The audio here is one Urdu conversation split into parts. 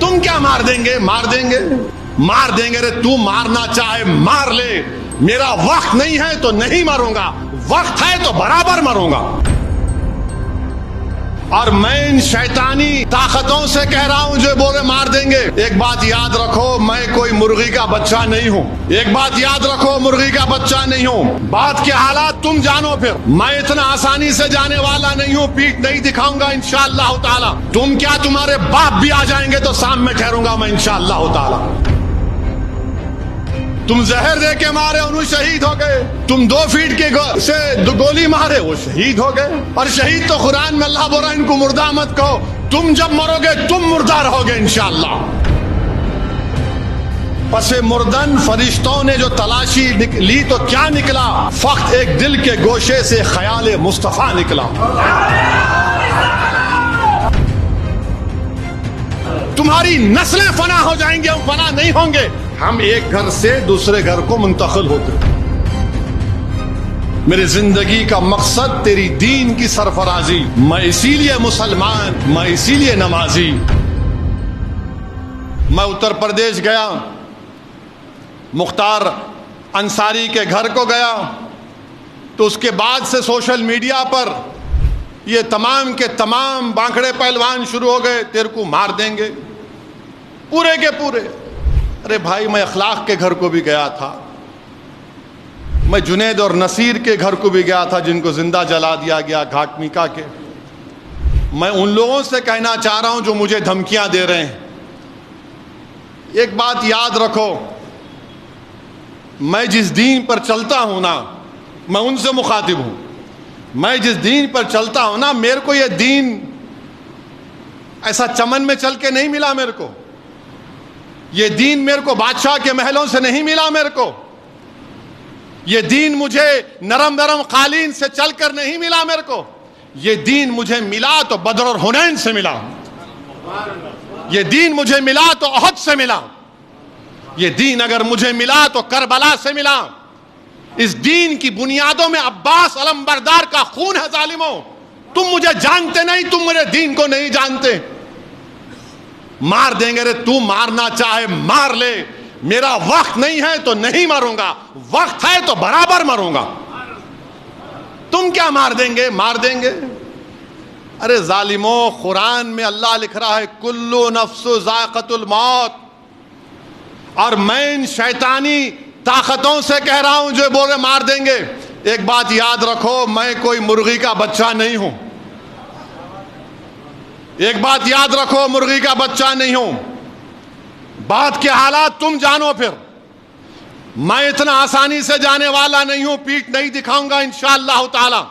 تم کیا مار دیں گے؟ مار دیں گے، مار دیں گے۔ تو مارنا چاہے مار لے، میرا وقت نہیں ہے تو نہیں مروں گا، وقت ہے تو برابر مروں گا۔ اور میں ان شیطانی طاقتوں سے کہہ رہا ہوں جو بولے مار دیں گے، ایک بات یاد رکھو، میں کوئی مرغی کا بچہ نہیں ہوں۔ ایک بات یاد رکھو، مرغی کا بچہ نہیں ہوں۔ بات کے حالات تم جانو، پھر میں اتنا آسانی سے جانے والا نہیں ہوں، پیٹھ نہیں دکھاؤں گا انشاءاللہ تعالی۔ تم کیا، تمہارے باپ بھی آ جائیں گے تو سامنے ٹھہروں گا میں انشاءاللہ تعالی۔ تم زہر دے کے مارے انہوں شہید ہو گئے، تم 2 فیٹ کے سے گولی مارے وہ شہید ہو گئے۔ اور شہید تو قرآن میں اللہ بول رہا ہے ان کو مردہ مت کہو، تم جب مرو گے تم مردہ رہو گے انشاءاللہ۔ پس مردن فرشتوں نے جو تلاشی لی تو کیا نکلا؟ فقط ایک دل کے گوشے سے خیال مصطفیٰ نکلا۔ تمہاری نسلیں فنا ہو جائیں گے، ہم فنا نہیں ہوں گے۔ ہم ایک گھر سے دوسرے گھر کو منتقل ہوتے۔ میری زندگی کا مقصد تیری دین کی سرفرازی، میں اسی لیے مسلمان، میں اسی لیے نمازی۔ میں اتر پردیش گیا، مختار انصاری کے گھر کو گیا، تو اس کے بعد سے سوشل میڈیا پر یہ تمام کے تمام بانکڑے پہلوان شروع ہو گئے، تیرے کو مار دیں گے پورے کے پورے۔ ارے بھائی، میں اخلاق کے گھر کو بھی گیا تھا، میں جنید اور نصیر کے گھر کو بھی گیا تھا جن کو زندہ جلا دیا گیا گھاٹ میکا کے۔ میں ان لوگوں سے کہنا چاہ رہا ہوں جو مجھے دھمکیاں دے رہے ہیں، ایک بات یاد رکھو، میں جس دین پر چلتا ہوں نا، میں ان سے مخاطب ہوں۔ میں جس دین پر چلتا ہوں نا، میرے کو یہ دین ایسا چمن میں چل کے نہیں ملا، میرے کو یہ دین میرے کو بادشاہ کے محلوں سے نہیں ملا، میرے کو یہ دین مجھے نرم نرم قالین سے چل کر نہیں ملا، میرے کو یہ دین مجھے ملا تو بدر اور حنین سے ملا، یہ دین مجھے ملا تو احد سے ملا، یہ دین اگر مجھے ملا تو کربلا سے ملا۔ اس دین کی بنیادوں میں عباس علمبردار کا خون ہے ظالموں۔ تم مجھے جانتے نہیں، تم میرے دین کو نہیں جانتے۔ مار دیں گے، تو مارنا چاہے مار لے، میرا وقت نہیں ہے تو نہیں مروں گا، وقت ہے تو برابر مروں گا۔ تم کیا مار دیں گے؟ مار دیں گے۔ ارے ظالموں، قرآن میں اللہ لکھ رہا ہے کلو نفس ذائقۃ الموت، اور میں ان شیطانی طاقتوں سے کہہ رہا ہوں جو بولے مار دیں گے، ایک بات یاد رکھو، میں کوئی مرغی کا بچہ نہیں ہوں۔ ایک بات یاد رکھو، مرغی کا بچہ نہیں ہوں۔ بات کے حالات تم جانو، پھر میں اتنا آسانی سے جانے والا نہیں ہوں، پیٹھ نہیں دکھاؤں گا انشاءاللہ تعالی۔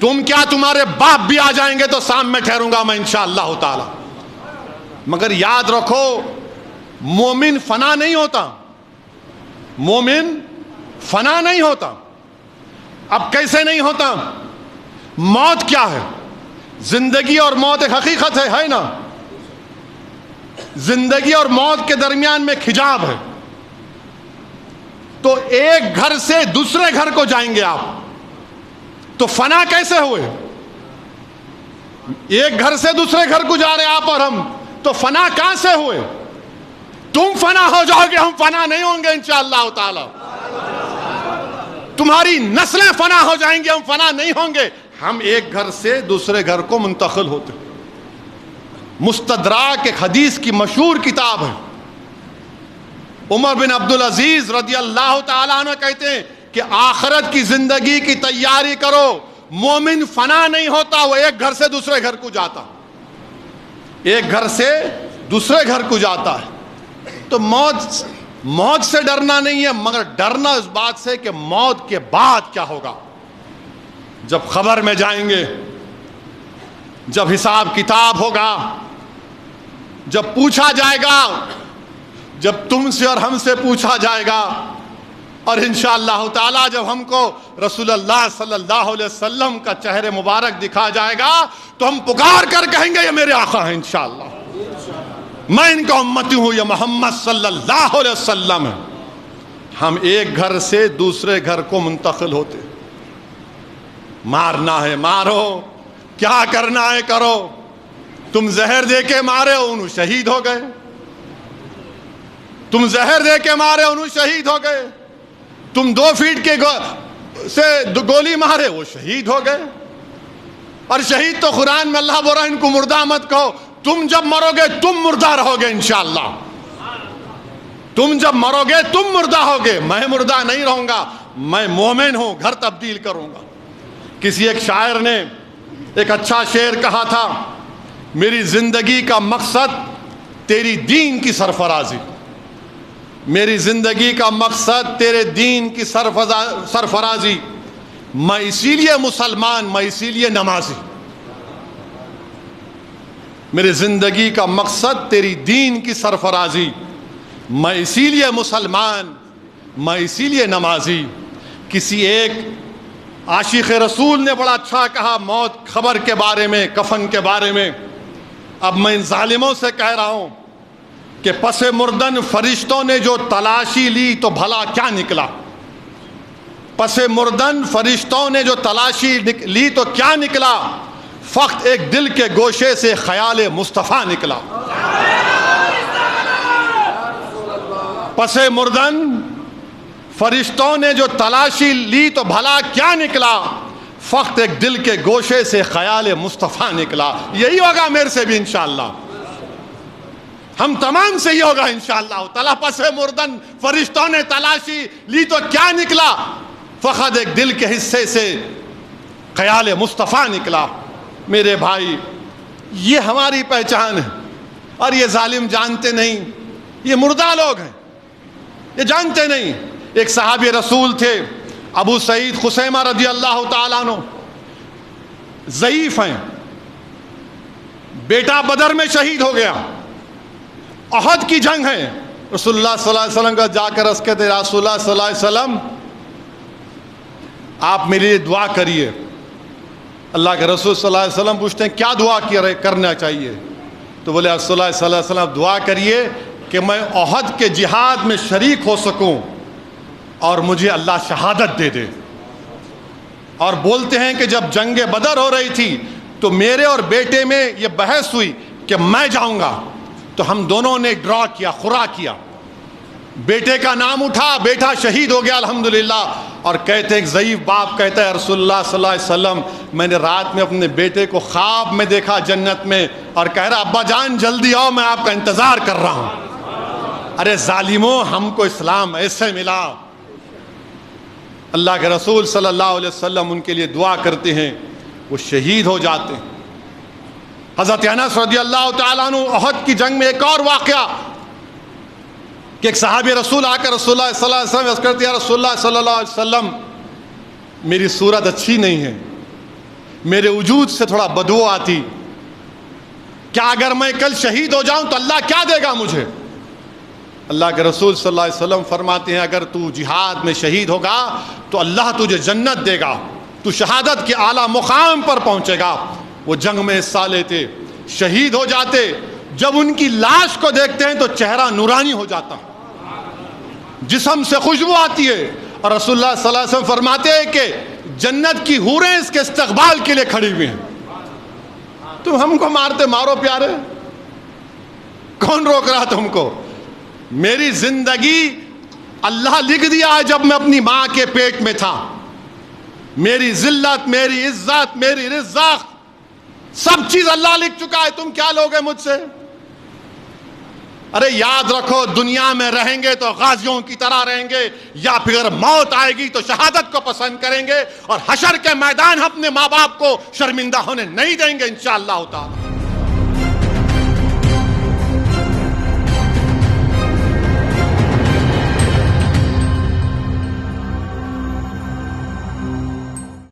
تم کیا، تمہارے باپ بھی آ جائیں گے تو سامنے ٹھہروں گا میں انشاءاللہ تعالی۔ مگر یاد رکھو، مومن فنا نہیں ہوتا، مومن فنا نہیں ہوتا۔ اب کیسے نہیں ہوتا؟ موت کیا ہے؟ زندگی اور موت ایک حقیقت ہے نا؟ زندگی اور موت کے درمیان میں ایک حجاب ہے۔ تو ایک گھر سے دوسرے گھر کو جائیں گے آپ، تو فنا کیسے ہوئے؟ ایک گھر سے دوسرے گھر کو جا رہے آپ اور ہم، تو فنا کہاں سے ہوئے؟ تم فنا ہو جاؤ گے، ہم فنا نہیں ہوں گے انشاءاللہ تعالی۔ تمہاری نسلیں فنا ہو جائیں گی، ہم فنا نہیں ہوں گے۔ ہم ایک گھر سے دوسرے گھر کو منتقل ہوتے۔ مستدراک ایک حدیث کی مشہور کتاب ہے۔ عمر بن عبدالعزیز رضی اللہ تعالیٰ عنہ کہتے ہیں کہ آخرت کی زندگی کی تیاری کرو، مومن فنا نہیں ہوتا، وہ ایک گھر سے دوسرے گھر کو جاتا، ایک گھر سے دوسرے گھر کو جاتا ہے۔ تو موت سے ڈرنا نہیں ہے، مگر ڈرنا اس بات سے کہ موت کے بعد کیا ہوگا۔ جب خبر میں جائیں گے، جب حساب کتاب ہوگا، جب پوچھا جائے گا، جب تم سے اور ہم سے پوچھا جائے گا، اور انشاءاللہ تعالی جب ہم کو رسول اللہ صلی اللہ علیہ وسلم کا چہرے مبارک دکھا جائے گا، تو ہم پکار کر کہیں گے یہ میرے آقا ہیں، انشاءاللہ میں ان کا امتی ہوں، یہ محمد صلی اللہ علیہ وسلم ہے۔ ہم ایک گھر سے دوسرے گھر کو منتقل ہوتے۔ مارنا ہے مارو، کیا کرنا ہے کرو، تم زہر دے کے مارے انہوں شہید ہو گئے، تم زہر دے کے مارے انہوں شہید ہو گئے، تم 2 فیٹ کے سے گولی مارے وہ شہید ہو گئے۔ اور شہید تو قرآن میں اللہ بول رہا ہے ان کو مردہ مت کہو، تم جب مرو گے تم مردہ رہو گے انشاءاللہ، تم جب مرو گے تم مردہ ہوگے، میں مردہ نہیں رہوں گا، میں مومن ہوں، گھر تبدیل کروں گا۔ کسی ایک شاعر نے ایک اچھا شعر کہا تھا، میری زندگی کا مقصد تیری دین کی سرفرازی، میری زندگی کا مقصد تیرے دین کی سرفرازی، میں اسی لیے مسلمان، میں اسی لیے نمازی، میری زندگی کا مقصد تیری دین کی سرفرازی، میں اسی لیے مسلمان، میں اسی لیے نمازی۔ کسی ایک عاشق رسول نے بڑا اچھا کہا موت خبر کے بارے میں، کفن کے بارے میں، اب میں ان ظالموں سے کہہ رہا ہوں کہ پس مردن فرشتوں نے جو تلاشی لی تو بھلا کیا نکلا، پس مردن فرشتوں نے جو تلاشی لی تو کیا نکلا، فقط ایک دل کے گوشے سے خیال مصطفیٰ نکلا۔ پس مردن فرشتوں نے جو تلاشی لی تو بھلا کیا نکلا، فقط ایک دل کے گوشے سے خیال مصطفیٰ نکلا۔ یہی ہوگا میرے سے بھی انشاءاللہ، ہم تمام سے ہی ہوگا انشاءاللہ تعالیٰ۔ پس مردن فرشتوں نے تلاشی لی تو کیا نکلا، فقط ایک دل کے حصے سے خیال مصطفیٰ نکلا۔ میرے بھائی یہ ہماری پہچان ہے، اور یہ ظالم جانتے نہیں، یہ مردہ لوگ ہیں، یہ جانتے نہیں۔ ایک صحابی رسول تھے ابو سعید خثیمہ رضی اللہ تعالیٰ عنہ، ضعیف ہیں، بیٹا بدر میں شہید ہو گیا، احد کی جنگ ہے، رسول اللہ صلی اللہ علیہ وسلم کا جا کر عرض کہتے رسول اللہ صلی اللہ علیہ وسلم آپ میرے لیے دعا کریے۔ اللہ کے رسول صلی اللہ علیہ وسلم پوچھتے ہیں کیا دعا کرنا چاہیے؟ تو بولے رسول اللہ صلی اللہ علیہ وسلم دعا کریے کہ میں احد کے جہاد میں شریک ہو سکوں اور مجھے اللہ شہادت دے دے۔ اور بولتے ہیں کہ جب جنگ بدر ہو رہی تھی تو میرے اور بیٹے میں یہ بحث ہوئی کہ میں جاؤں گا، تو ہم دونوں نے ڈرا کیا، خورا کیا، بیٹے کا نام اٹھا، بیٹا شہید ہو گیا الحمدللہ۔ اور کہتے ہیں ضعیف باپ کہتا ہے رسول اللہ صلی اللہ علیہ وسلم میں نے رات میں اپنے بیٹے کو خواب میں دیکھا جنت میں، اور کہہ رہا ابا جان جلدی آؤ میں آپ کا انتظار کر رہا ہوں۔ ارے ظالموں، ہم کو اسلام ایسے ملا۔ اللہ کے رسول صلی اللہ علیہ وسلم ان کے لیے دعا کرتے ہیں، وہ شہید ہو جاتے ہیں۔ حضرت انس رضی اللہ تعالیٰ عنہ احد کی جنگ میں ایک اور واقعہ کہ ایک صحابی رسول آ کر رسول اللہ صلی اللہ علیہ وسلم عرض کرتے ہیں رسول اللہ صلی اللہ علیہ وسلم میری صورت اچھی نہیں ہے، میرے وجود سے تھوڑا بدبو آتی، کیا اگر میں کل شہید ہو جاؤں تو اللہ کیا دے گا مجھے؟ اللہ کے رسول صلی اللہ علیہ وسلم فرماتے ہیں اگر تو جہاد میں شہید ہوگا تو اللہ تجھے جنت دے گا، تو شہادت کے اعلیٰ مقام پر پہنچے گا۔ وہ جنگ میں حصہ لیتے، شہید ہو جاتے، جب ان کی لاش کو دیکھتے ہیں تو چہرہ نورانی ہو جاتا، جسم سے خوشبو آتی ہے، اور رسول اللہ صلی اللہ علیہ وسلم فرماتے ہیں کہ جنت کی حوریں اس کے استقبال کے لیے کھڑی ہوئی ہیں۔ تم ہم کو مارتے مارو پیارے، کون روک رہا تم کو؟ میری زندگی اللہ لکھ دیا ہے جب میں اپنی ماں کے پیٹ میں تھا، میری ذلت، میری عزت، میری رزق، سب چیز اللہ لکھ چکا ہے، تم کیا لوگے مجھ سے؟ ارے یاد رکھو دنیا میں رہیں گے تو غازیوں کی طرح رہیں گے، یا پھر موت آئے گی تو شہادت کو پسند کریں گے، اور حشر کے میدان اپنے ماں باپ کو شرمندہ ہونے نہیں دیں گے انشاءاللہ تعالی۔